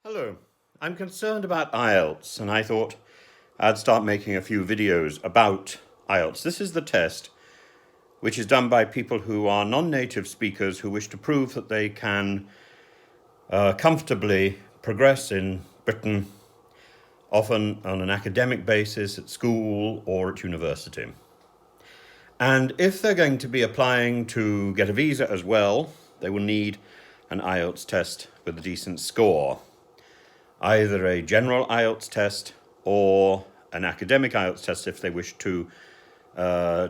Hello, I'm concerned about IELTS and I thought I'd start making a few videos about IELTS. This is the test which is done by people who are non-native speakers who wish to prove that they can comfortably progress in Britain, often on an academic basis at school or at university. And if they're going to be applying to get a visa as well, they will need an IELTS test with a decent score. Either a general IELTS test or an academic IELTS test if they wish to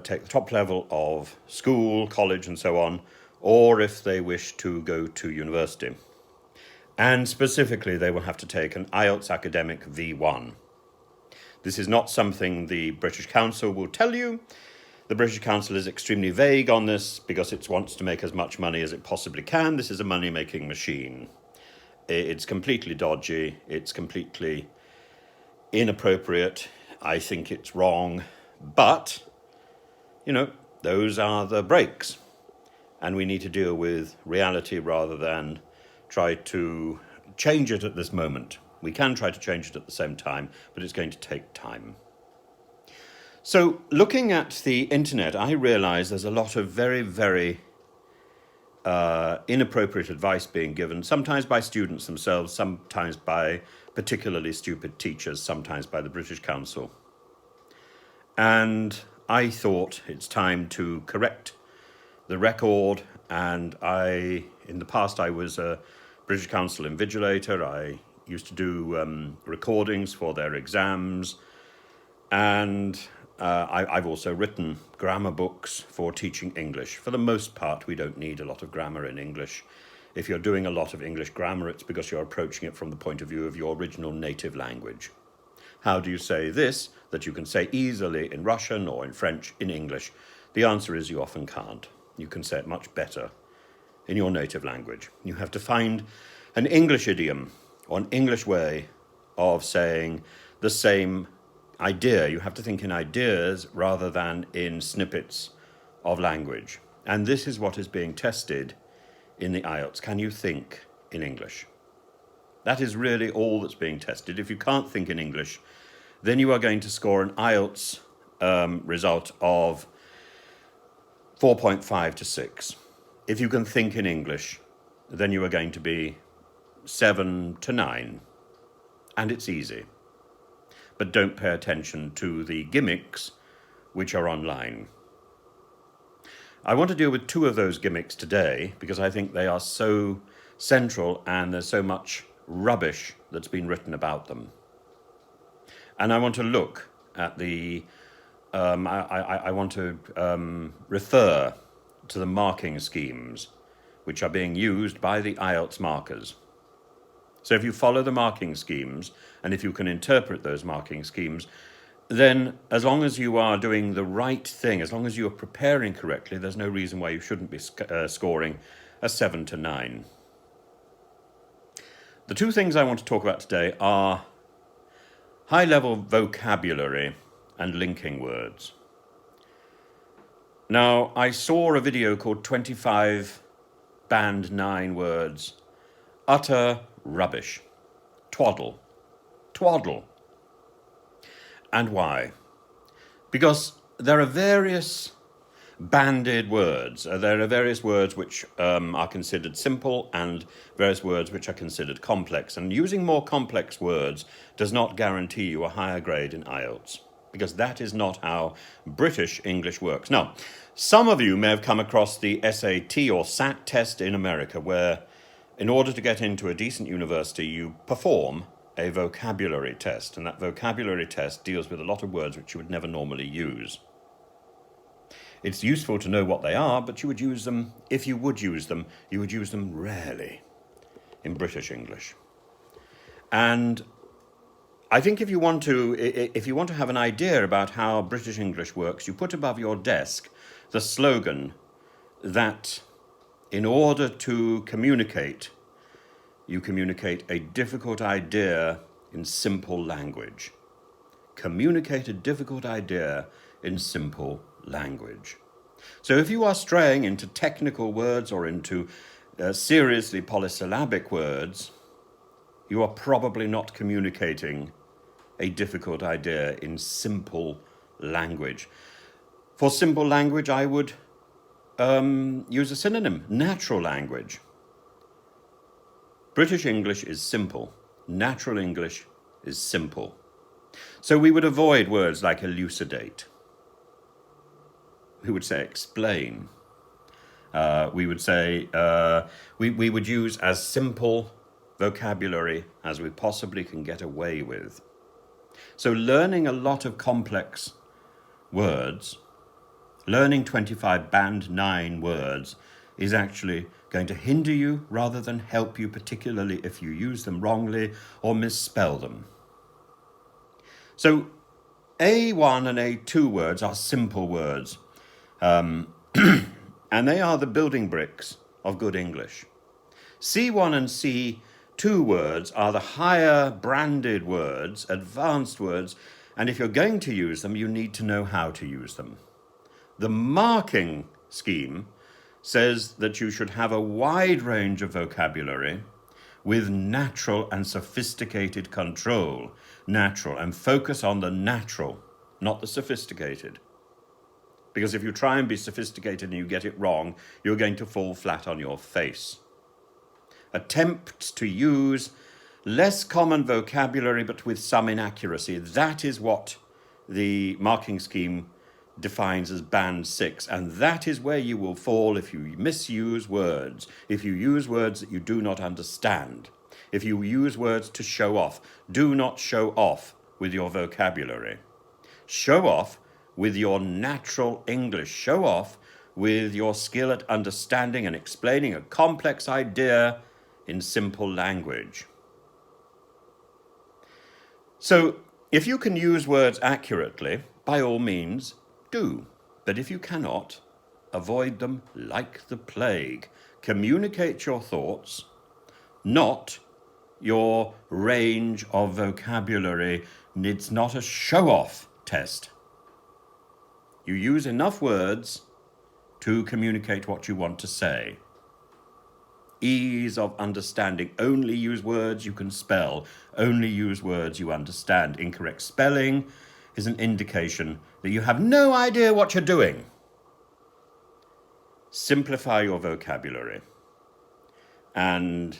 take the top level of school, college and so on, or if they wish to go to university. And specifically, they will have to take an IELTS Academic V1. This is not something the British Council will tell you. The British Council is extremely vague on this because it wants to make as much money as it possibly can. This is a money-making machine. It's completely dodgy. It's completely inappropriate. I think it's wrong. But, those are the breaks. And we need to deal with reality rather than try to change it at this moment. We can try to change it at the same time, but it's going to take time. So looking at the internet, I realize there's a lot of very, very inappropriate advice being given, sometimes by students themselves, sometimes by particularly stupid teachers, sometimes by the British Council. And I thought it's time to correct the record. And in the past, I was a British Council invigilator. I used to do recordings for their exams. And I've also written grammar books for teaching English. For the most part, we don't need a lot of grammar in English. If you're doing a lot of English grammar, it's because you're approaching it from the point of view of your original native language. How do you say this that you can say easily in Russian or in French in English? The answer is you often can't. You can say it much better in your native language. You have to find an English idiom or an English way of saying the same idea. You have to think in ideas rather than in snippets of language. And this is what is being tested in the IELTS. Can you think in English? That is really all that's being tested. If you can't think in English, then you are going to score an IELTS result of 4.5 to 6. If you can think in English, then you are going to be 7 to 9. And it's easy. But don't pay attention to the gimmicks which are online. I want to deal with two of those gimmicks today because I think they are so central and there's so much rubbish that's been written about them. And I want to look at I want to refer to the marking schemes which are being used by the IELTS markers. So if you follow the marking schemes, and if you can interpret those marking schemes, then as long as you are doing the right thing, as long as you are preparing correctly, there's no reason why you shouldn't be scoring a 7 to 9. The two things I want to talk about today are high-level vocabulary and linking words. Now, I saw a video called 25 Band 9 Words. Utter rubbish. Twaddle. And why? Because there are various banded words. There are various words which are considered simple and various words which are considered complex. And using more complex words does not guarantee you a higher grade in IELTS, because that is not how British English works. Now, some of you may have come across the SAT or SAT test in America, where in order to get into a decent university, you perform a vocabulary test, and that vocabulary test deals with a lot of words which you would never normally use. It's useful to know what they are, but you would use them, if you would use them, you would use them rarely in British English. And I think if you want to have an idea about how British English works, you put above your desk the slogan that in order to communicate, you communicate a difficult idea in simple language. Communicate a difficult idea in simple language. So if you are straying into technical words or into seriously polysyllabic words, you are probably not communicating a difficult idea in simple language. For simple language, I would use a synonym, natural language. British English is simple. Natural English is simple. So we would avoid words like elucidate. We would say explain. We would say, we would use as simple vocabulary as we possibly can get away with. So learning a lot of complex words, learning 25 band 9 words is actually going to hinder you rather than help you, particularly if you use them wrongly or misspell them. So A1 and A2 words are simple words, and they are the building bricks of good English. C1 and C2 words are the higher branded words, advanced words, and if you're going to use them, you need to know how to use them. The marking scheme says that you should have a wide range of vocabulary with natural and sophisticated control. Natural, and focus on the natural, not the sophisticated. Because if you try and be sophisticated and you get it wrong, you're going to fall flat on your face. Attempt to use less common vocabulary but with some inaccuracy. That is what the marking scheme defines as band 6, and that is where you will fall if you misuse words, if you use words that you do not understand, if you use words to show off. Do not show off with your vocabulary. Show off with your natural English. Show off with your skill at understanding and explaining a complex idea in simple language. So, if you can use words accurately, by all means, do. But if you cannot, avoid them like the plague. Communicate your thoughts, not your range of vocabulary. It's not a show-off test. You use enough words to communicate what you want to say. Ease of understanding. Only use words you can spell. Only use words you understand. Incorrect spelling is an indication that you have no idea what you're doing. Simplify your vocabulary. And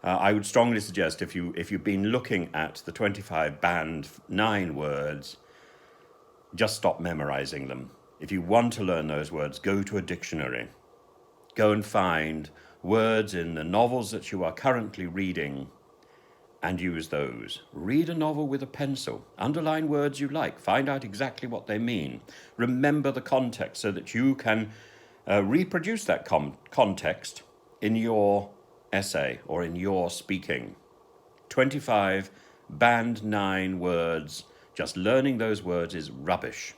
I would strongly suggest if you've been looking at the 25 band 9 words, just stop memorizing them. If you want to learn those words, go to a dictionary. Go and find words in the novels that you are currently reading and use those. Read a novel with a pencil. Underline words you like. Find out exactly what they mean. Remember the context so that you can reproduce that context in your essay or in your speaking. 25 band 9 words. Just learning those words is rubbish.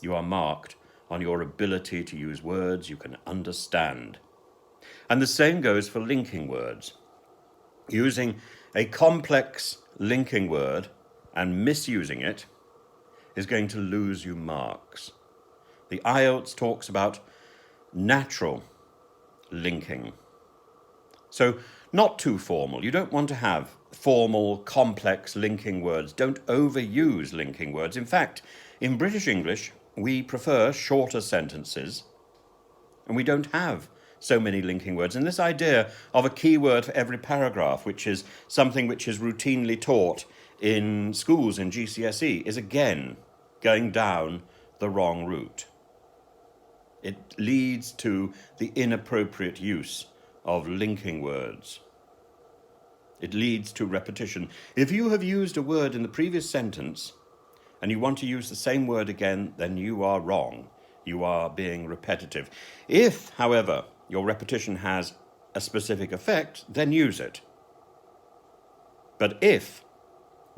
You are marked on your ability to use words you can understand. And the same goes for linking words. Using a complex linking word and misusing it is going to lose you marks. The IELTS talks about natural linking. So not too formal. You don't want to have formal, complex linking words. Don't overuse linking words. In fact, in British English, we prefer shorter sentences, and we don't have so many linking words. And this idea of a keyword for every paragraph, which is something which is routinely taught in schools in GCSE, is again going down the wrong route. It leads to the inappropriate use of linking words. It leads to repetition. If you have used a word in the previous sentence and you want to use the same word again, then you are wrong. You are being repetitive. If, however, your repetition has a specific effect, then use it. But if,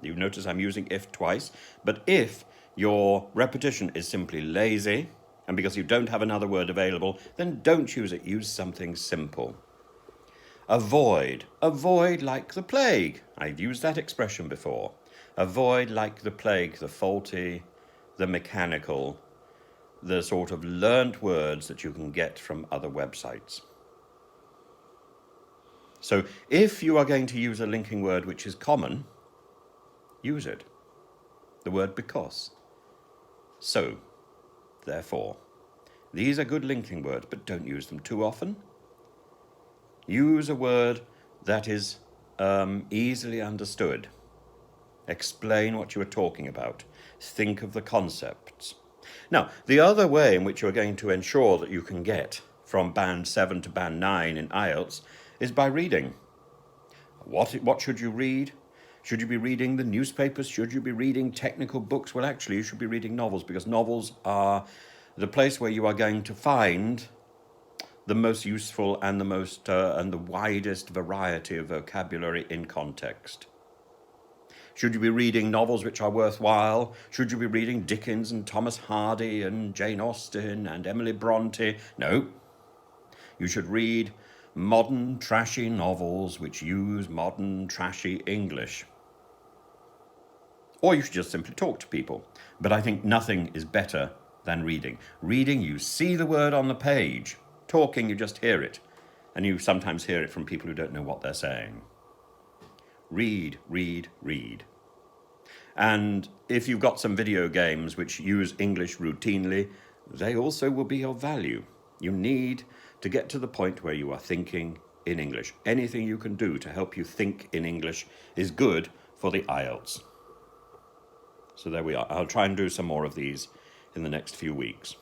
you notice I'm using if twice, but if your repetition is simply lazy, and because you don't have another word available, then don't use it. Use something simple. Avoid. Avoid like the plague. I've used that expression before. Avoid like the plague, the faulty, the mechanical, the sort of learnt words that you can get from other websites. So if you are going to use a linking word which is common, use it. The word because. So, therefore. These are good linking words, but don't use them too often. Use a word that is easily understood. Explain what you are talking about. Think of the concepts. Now, the other way in which you are going to ensure that you can get from band 7 to band 9 in IELTS is by reading. What should you read? Should you be reading the newspapers? Should you be reading technical books? Well, actually, you should be reading novels, because novels are the place where you are going to find the most useful and the widest variety of vocabulary in context. Should you be reading novels which are worthwhile? Should you be reading Dickens and Thomas Hardy and Jane Austen and Emily Bronte? No. You should read modern, trashy novels which use modern, trashy English. Or you should just simply talk to people. But I think nothing is better than reading. Reading, you see the word on the page. Talking, you just hear it. And you sometimes hear it from people who don't know what they're saying. Read, read, read. And if you've got some video games which use English routinely, they also will be of value. You need to get to the point where you are thinking in English. Anything you can do to help you think in English is good for the IELTS. So there we are. I'll try and do some more of these in the next few weeks.